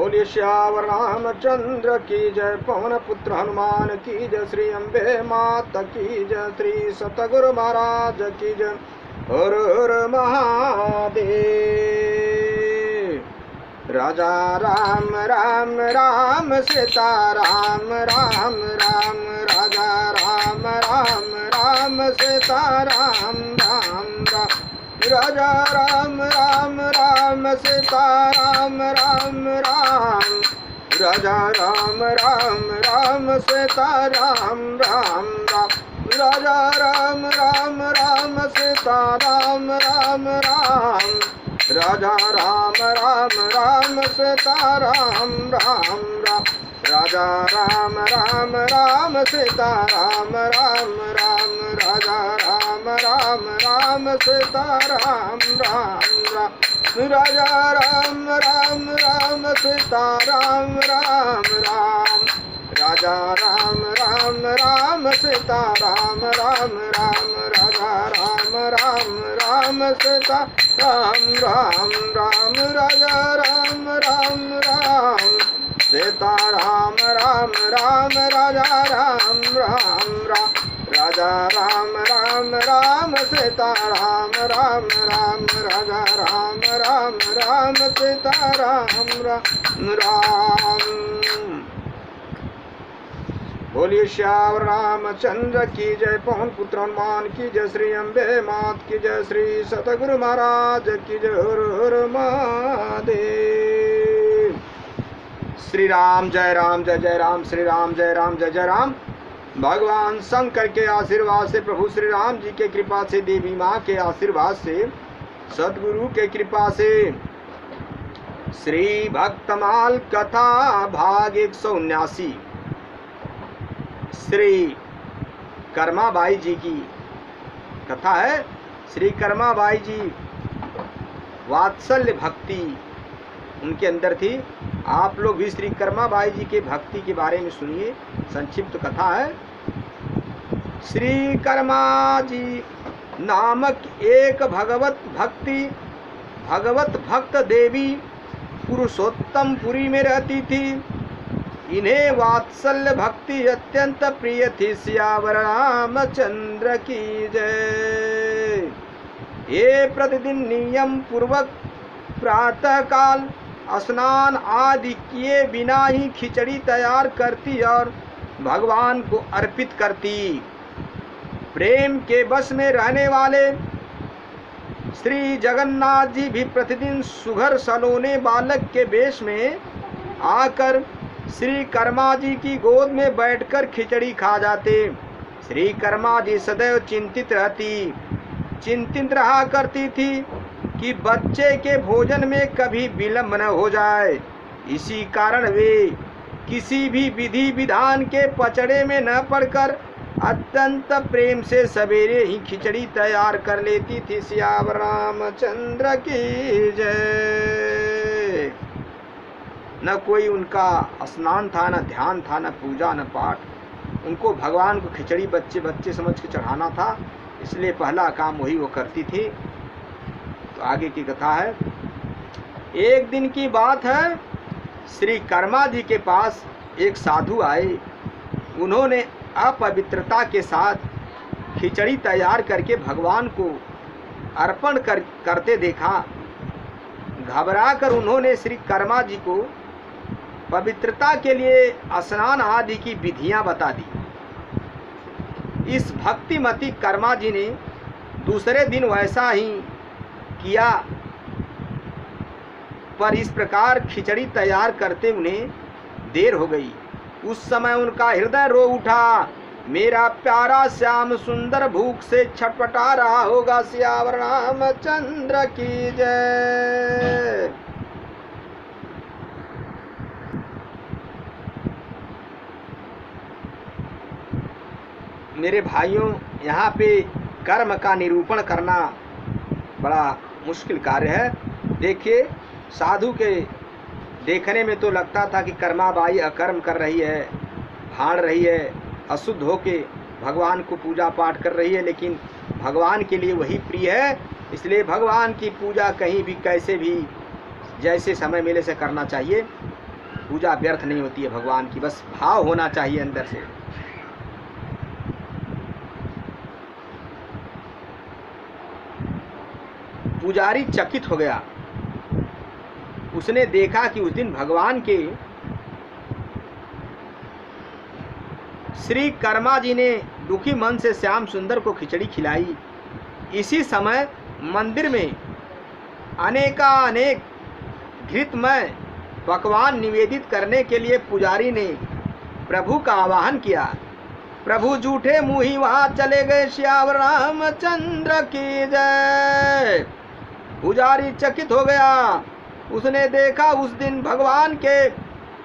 बोलिए श्यावर रामचंद्र की जय, पवन पुत्र हनुमान की जय, श्री अम्बे माता की जय, श्री सतगुरु महाराज की जय। हर हर महादेव। राजा राम राम राम सीता राम राम राम, राजा राम राम राम सीता राम राम राम, राजा राम राम राम सीता राम राम राम, राजा राम राम राम सीता राम राम राम, राजा राम राम राम सीता राम राम राम, राजा राम राम राम सीता राम राम राम, राजा राम राम राम सीता राम राम राम, राजा राम राम राम सीता राम राम राम, राजा राम राम राम सीता राम राम राम, राजा राम राम राम सीता राम राम राम, राजा राम राम राम सीता राम राम राम, राजा राम राम राम सीता राम राम राम, राजा राम राम राम, राजा राम राम राम सीता राम राम राम, राजा राम राम राम सीता राम राम राम। बोलिए श्यावर रामचंद्र की जय, पवन पुत्र हनुमान की जय, श्री अम्बे मात की जय, श्री सतगुरु महाराज की जय। हर हर महादेव। श्री राम जय राम जय जय राम, श्री राम जय राम जय जय राम। भगवान शंकर के आशीर्वाद से, प्रभु श्री राम जी के कृपा से, देवी माँ के आशीर्वाद से, सदगुरु के कृपा से, श्री भक्तमाल कथा भाग 179 श्री कर्माबाई जी की कथा है। श्री कर्माबाई जी वात्सल्य भक्ति उनके अंदर थी। आप लोग भी श्री कर्माबाई जी के भक्ति के बारे में सुनिए, संक्षिप्त कथा है। श्री कर्मा जी नामक एक भगवत भक्त देवी पुरुषोत्तमपुरी में रहती थी। इन्हें वात्सल्य भक्ति अत्यंत प्रिय थी। सियावर रामचंद्र की जय। ये प्रतिदिन नियम पूर्वक प्रातः काल स्नान आदि किए बिना ही खिचड़ी तैयार करती और भगवान को अर्पित करती। प्रेम के बस में रहने वाले श्री जगन्नाथ जी भी प्रतिदिन सुघर सलोने बालक के वेश में आकर श्री कर्मा जी की गोद में बैठकर खिचड़ी खा जाते। श्री कर्मा जी सदैव चिंतित रहा करती थी कि बच्चे के भोजन में कभी विलंब न हो जाए। इसी कारण वे किसी भी विधि विधान के पचड़े में न पड़कर अत्यंत प्रेम से सवेरे ही खिचड़ी तैयार कर लेती थी। सियावर रामचंद्र की जय। न कोई उनका स्नान था, न ध्यान था, न पूजा, न पाठ। उनको भगवान को खिचड़ी बच्चे बच्चे समझ के चढ़ाना था, इसलिए पहला काम वही वो करती थी। तो आगे की कथा है। एक दिन की बात है, श्री कर्मा जी के पास एक साधु आए। उन्होंने अपवित्रता के साथ खिचड़ी तैयार करके भगवान को अर्पण करते देखा। घबराकर उन्होंने श्री कर्मा जी को पवित्रता के लिए स्नान आदि की विधियां बता दी। इस भक्तिमती कर्मा जी ने दूसरे दिन वैसा ही किया, पर इस प्रकार खिचड़ी तैयार करते उन्हें देर हो गई। उस समय उनका हृदय रो उठा। मेरा प्यारा श्याम सुंदर भूख से छटपटा रहा होगा। सियावर रामचंद्र की जय। मेरे भाइयों, यहाँ पे कर्म का निरूपण करना बड़ा मुश्किल कार्य है। देखिए, साधु के देखने में तो लगता था कि कर्माबाई अकर्म कर रही है, भाड़ रही है, अशुद्ध होके भगवान को पूजा पाठ कर रही है, लेकिन भगवान के लिए वही प्रिय है। इसलिए भगवान की पूजा कहीं भी कैसे भी जैसे समय मिले से करना चाहिए। पूजा व्यर्थ नहीं होती है भगवान की, बस भाव होना चाहिए अंदर से। पुजारी चकित हो गया। उसने देखा कि उस दिन भगवान के श्री कर्मा जी ने दुखी मन से श्याम सुंदर को खिचड़ी खिलाई। इसी समय मंदिर में अनेक घृतमय पकवान निवेदित करने के लिए पुजारी ने प्रभु का आवाहन किया। प्रभु जूठे मुँही वहाँ चले गए, श्याम रामचंद्र की जय। पुजारी चकित हो गया। उसने देखा उस दिन भगवान के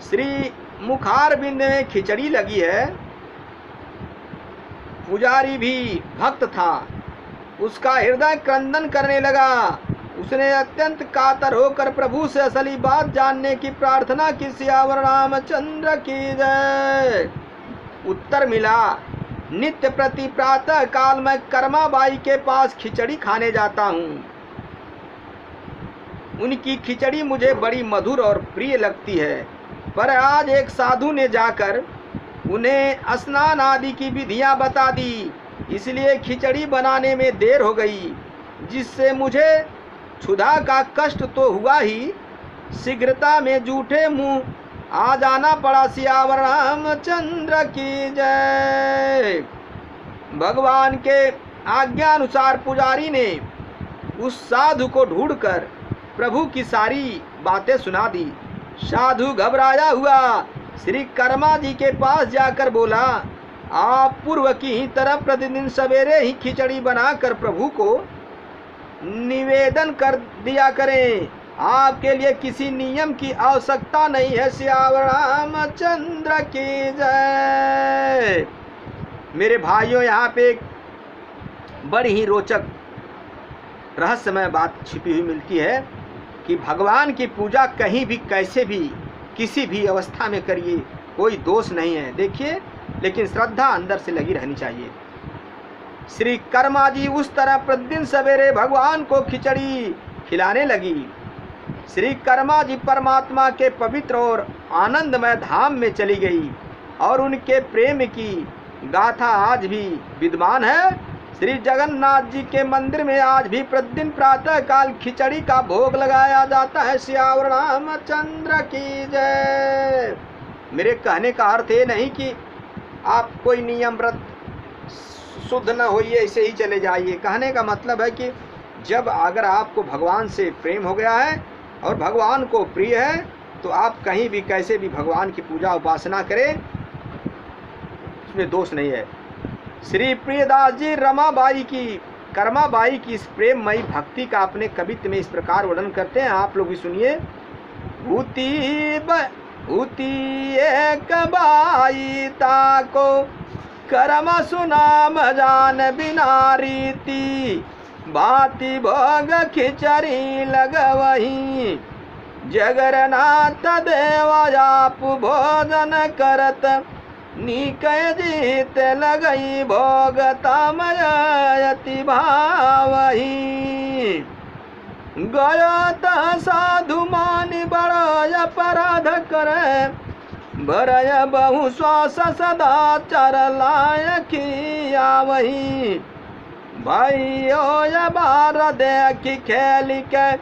श्री मुखार बिंद में खिचड़ी लगी है। पुजारी भी भक्त था, उसका हृदय क्रंदन करने लगा। उसने अत्यंत कातर होकर प्रभु से असली बात जानने की प्रार्थना की, श्याम रामचंद्र की जय। उत्तर मिला, नित्य प्रति प्रातः काल मैं कर्माबाई के पास खिचड़ी खाने जाता हूँ। उनकी खिचड़ी मुझे बड़ी मधुर और प्रिय लगती है, पर आज एक साधु ने जाकर उन्हें स्नान आदि की विधियां बता दी, इसलिए खिचड़ी बनाने में देर हो गई, जिससे मुझे क्षुधा का कष्ट तो हुआ ही, शीघ्रता में जूठे मुंह आ जाना पड़ा। श्याम रामचंद्र की जय। भगवान के आज्ञानुसार पुजारी ने उस साधु को ढूंढकर प्रभु की सारी बातें सुना दी। साधु घबराया हुआ श्री कर्मा जी के पास जाकर बोला, आप पूर्व की ही तरह प्रतिदिन सवेरे ही खिचड़ी बनाकर प्रभु को निवेदन कर दिया करें। आपके लिए किसी नियम की आवश्यकता नहीं है। श्याम रामचंद्र की जय। मेरे भाइयों, यहाँ पे एक बड़ी ही रोचक रहस्यमय बात छिपी हुई मिलती है कि भगवान की पूजा कहीं भी कैसे भी किसी भी अवस्था में करिए, कोई दोष नहीं है। देखिए, लेकिन श्रद्धा अंदर से लगी रहनी चाहिए। श्री कर्मा जी उस तरह प्रतिदिन सवेरे भगवान को खिचड़ी खिलाने लगी। श्री कर्मा जी परमात्मा के पवित्र और आनंदमय धाम में चली गई और उनके प्रेम की गाथा आज भी विद्यमान है। श्री जगन्नाथ जी के मंदिर में आज भी प्रतिदिन प्रातः काल खिचड़ी का भोग लगाया जाता है। श्याम रामचंद्र की जय। मेरे कहने का अर्थ ये नहीं कि आप कोई नियम व्रत शुद्ध न होइए, ऐसे ही चले जाइए। कहने का मतलब है कि जब अगर आपको भगवान से प्रेम हो गया है और भगवान को प्रिय है, तो आप कहीं भी कैसे भी भगवान की पूजा उपासना करें, उसमें दोष नहीं है। श्री प्रियदास जी रमाबाई की कर्माबाई की इस प्रेममयी भक्ति का अपने कवित्व में इस प्रकार वर्णन करते हैं, आप लोग भी सुनिए। भूति एक बाई ताको कर्म सुनाम जान बिना रीति, भांति भोग खिचड़ी लगवही, जगन्नाथ देवा आप भोजन करत, निकय जीत लगई भोग तमयति भावही। गयो त साधु मानि बड़ो अपराध करे, भरय बहु श्वास सदाचार लायकी आवही। भाइयो ये बार देखी खेली के,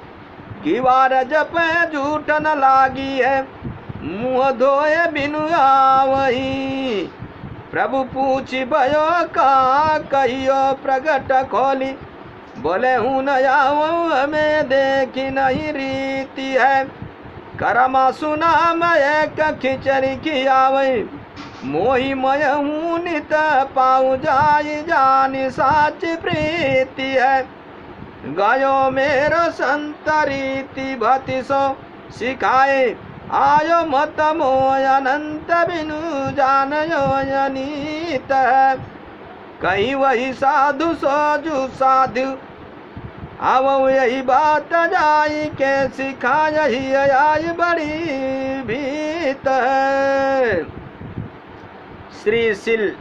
किवार जपे झूठ न लागी है, मुँह धोए बिनु आवही। प्रभु पूछी भयो का कहियो प्रगट खोली, बोले हूँ न आओ हमें देखी नहीं रीति है। करमा सुना मैं खिचड़ी खियावई, मोही मय हूँ नित पाऊ जाई जानी साच प्रीति है। गयो मेरो संत रीति भति सो सिखाए, आयो मत मोय अनंत बिनु जानयो अनीत है। कहीं वही साधु सोजु साधु, आवो यही बात जाई के सिखा, यही आई बड़ी भीत है। श्री सिल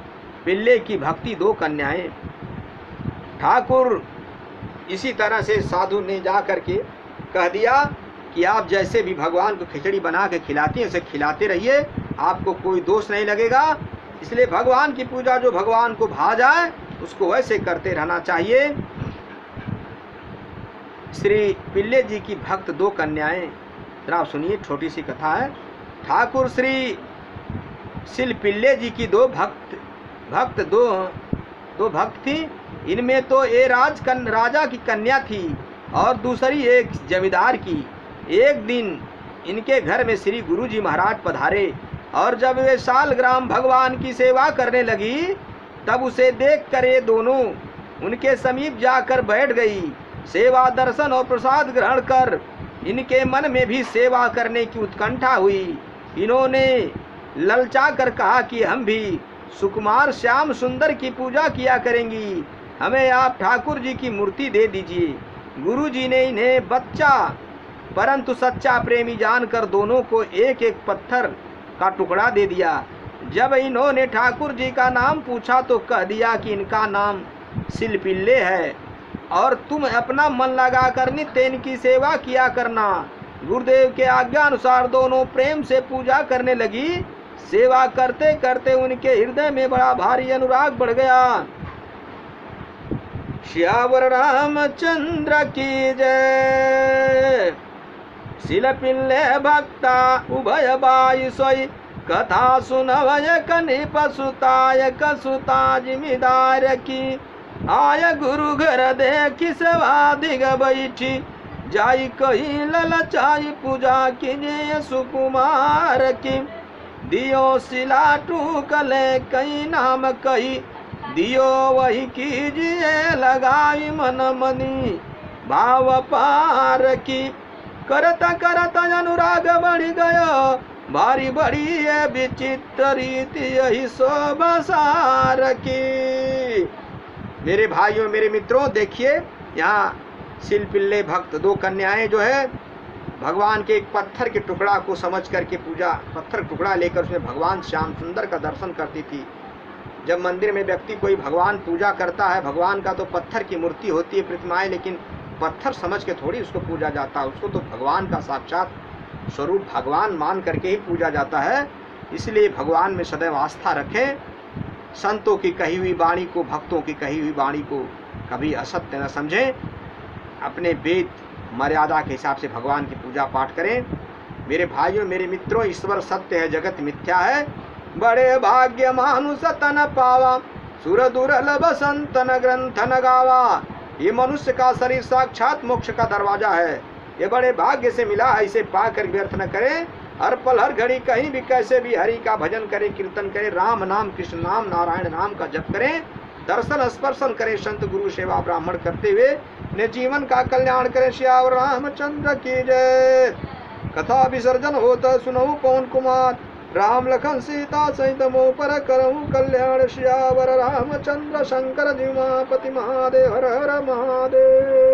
पिल्ले की भक्ति दो कन्याएं। ठाकुर इसी तरह से साधु ने जा करके कह दिया कि आप जैसे भी भगवान को खिचड़ी बना के खिलाती हैं उसे खिलाते रहिए, आपको कोई दोष नहीं लगेगा। इसलिए भगवान की पूजा जो भगवान को भा जाए उसको वैसे करते रहना चाहिए। श्री पिल्ले जी की भक्त दो कन्याएं, जरा सुनिए, छोटी सी कथा है। ठाकुर श्री शिल पिल्ले जी की दो भक्त थी। इनमें तो राजा की कन्या थी और दूसरी एक जमींदार की। एक दिन इनके घर में श्री गुरु जी महाराज पधारे और जब वे सालग्राम भगवान की सेवा करने लगी तब उसे देख कर ये दोनों उनके समीप जाकर बैठ गई। सेवा दर्शन और प्रसाद ग्रहण कर इनके मन में भी सेवा करने की उत्कंठा हुई। इन्होंने ललचा कर कहा कि हम भी सुकुमार श्याम सुंदर की पूजा किया करेंगी, हमें आप ठाकुर जी की मूर्ति दे दीजिए। गुरु जी ने इन्हें बच्चा परंतु सच्चा प्रेमी जानकर दोनों को एक एक पत्थर का टुकड़ा दे दिया। जब इन्होंने ठाकुर जी का नाम पूछा तो कह दिया कि इनका नाम शिलपिल्ले है और तुम अपना मन लगा कर नित्य इनकी सेवा किया करना। गुरुदेव के आज्ञा अनुसार दोनों प्रेम से पूजा करने लगी। सेवा करते करते उनके हृदय में बड़ा भारी अनुराग बढ़ गया। श्यावर रामचंद्र की जय। शिलपिल्ले भक्ता उभय बाई सोई, कथा सुनवय कनि पसुताय कसुता जिमीदार की। आय गुरु घर देखी सेवा दिग बैठी, जाई कही ललचाई पूजा कीजिए सुकुमार की। दियो शिला टूकले कई नाम कही, दियो वही कीजिए लगाई मन मनी भाव पार की। करता करता अनुराग बढ़ गयो, भारी बड़ी है विचित्र रीति यही शोभसार की। मेरे भाइयों मेरे मित्रों, देखिए यहाँ शिलपिल्ले भक्त दो कन्याएं जो है भगवान के एक पत्थर के टुकड़ा को समझ करके पूजा, पत्थर टुकड़ा लेकर उसमें भगवान श्याम सुंदर का दर्शन करती थी। जब मंदिर में व्यक्ति कोई भगवान पूजा करता है, भगवान का तो पत्थर की मूर्ति होती है, प्रतिमाएं, लेकिन पत्थर समझ के थोड़ी उसको पूजा जाता है, उसको तो भगवान का साक्षात स्वरूप भगवान मान करके ही पूजा जाता है। इसलिए भगवान में सदैव आस्था रखें। संतों की कही हुई वाणी को, भक्तों की कही हुई वाणी को कभी असत्य न समझें। अपने वेद मर्यादा के हिसाब से भगवान की पूजा पाठ करें। मेरे भाइयों मेरे मित्रों, ईश्वर सत्य है, जगत मिथ्या है। बड़े भाग्य मानुष तन पावा, सुर दुर्लभ संतन ग्रंथ न गावा। ये मनुष्य का शरीर साक्षात मोक्ष का दरवाजा है, ये बड़े भाग्य से मिला है, इसे पाकर व्यर्थ न करें। हर पल हर घड़ी कहीं भी कैसे भी हरि का भजन करें, कीर्तन करें, राम नाम कृष्ण नाम नारायण नाम का जप करें, दर्शन स्पर्शन करें, संत गुरु सेवा ब्राह्मण करते हुए अपने जीवन का कल्याण करें। श्यावर रामचंद्र की जय। कथा विसर्जन होता सुनऊ पवन कुमार, राम लखन सीता सहित मोह पर करऊं कल्याण। श्यावर रामचंद्र शंकर जीवापति महादेव हर हर महादेव।